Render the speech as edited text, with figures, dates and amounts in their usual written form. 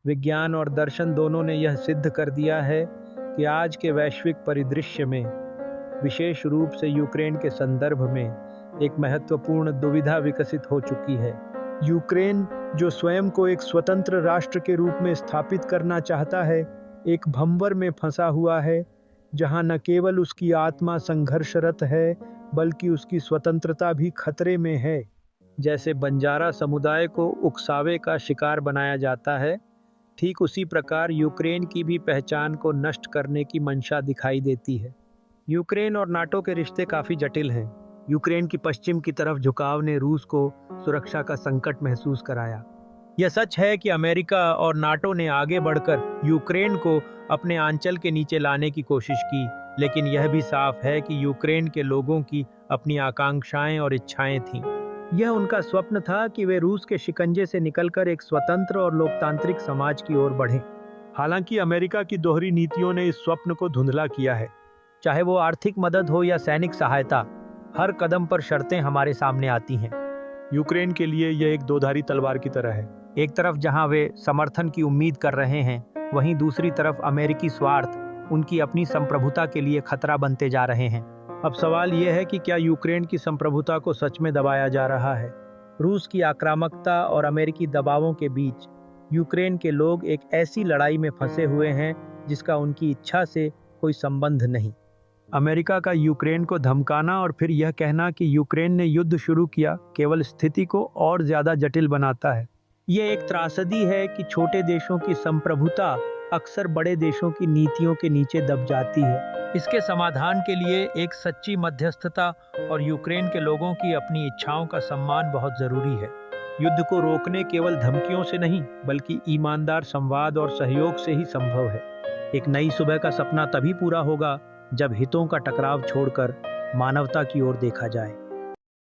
विज्ञान और दर्शन दोनों ने यह सिद्ध कर दिया है कि आज के वैश्विक परिदृश्य में, विशेष रूप से यूक्रेन के संदर्भ में, एक महत्वपूर्ण दुविधा विकसित हो चुकी है। यूक्रेन, जो स्वयं को एक स्वतंत्र राष्ट्र के रूप में स्थापित करना चाहता है, एक भंवर में फंसा हुआ है, जहां न केवल उसकी आत्मा संघर्षरत है, बल्कि उसकी स्वतंत्रता भी खतरे में है। जैसे बंजारा समुदाय को उकसावे का शिकार बनाया जाता है, ठीक उसी प्रकार यूक्रेन की भी पहचान को नष्ट करने की मंशा दिखाई देती है। यूक्रेन और नाटो के रिश्ते काफी जटिल हैं। यूक्रेन की पश्चिम की तरफ झुकाव ने रूस को सुरक्षा का संकट महसूस कराया। यह सच है कि अमेरिका और नाटो ने आगे बढ़कर यूक्रेन को अपने आंचल के नीचे लाने की कोशिश की, लेकिन यह भी साफ है कि यूक्रेन के लोगों की अपनी आकांक्षाएं और इच्छाएं थीं। यह उनका स्वप्न था कि वे रूस के शिकंजे से निकलकर एक स्वतंत्र और लोकतांत्रिक समाज की ओर बढ़ें। हालांकि अमेरिका की दोहरी नीतियों ने इस स्वप्न को धुंधला किया है। चाहे वो आर्थिक मदद हो या सैनिक सहायता, हर कदम पर शर्तें हमारे सामने आती हैं। यूक्रेन के लिए यह एक दोधारी तलवार की तरह है। एक तरफ जहां वे समर्थन की उम्मीद कर रहे हैं, वहीं दूसरी तरफ अमेरिकी स्वार्थ उनकी अपनी संप्रभुता के लिए खतरा बनते जा रहे हैं। अब सवाल यह है कि क्या यूक्रेन की संप्रभुता को सच में दबाया जा रहा है? रूस की आक्रामकता और अमेरिकी दबावों के बीच यूक्रेन के लोग एक ऐसी लड़ाई में फंसे हुए हैं जिसका उनकी इच्छा से कोई संबंध नहीं। अमेरिका का यूक्रेन को धमकाना और फिर यह कहना कि यूक्रेन ने युद्ध शुरू किया, केवल स्थिति को और ज्यादा जटिल बनाता है। यह एक त्रासदी है कि छोटे देशों की संप्रभुता अक्सर बड़े देशों की नीतियों के नीचे दब जाती है। इसके समाधान के लिए एक सच्ची मध्यस्थता और यूक्रेन के लोगों की अपनी इच्छाओं का सम्मान बहुत जरूरी है। युद्ध को रोकने केवल धमकियों से नहीं, बल्कि ईमानदार संवाद और सहयोग से ही संभव है। एक नई सुबह का सपना तभी पूरा होगा जब हितों का टकराव छोड़कर मानवता की ओर देखा जाए।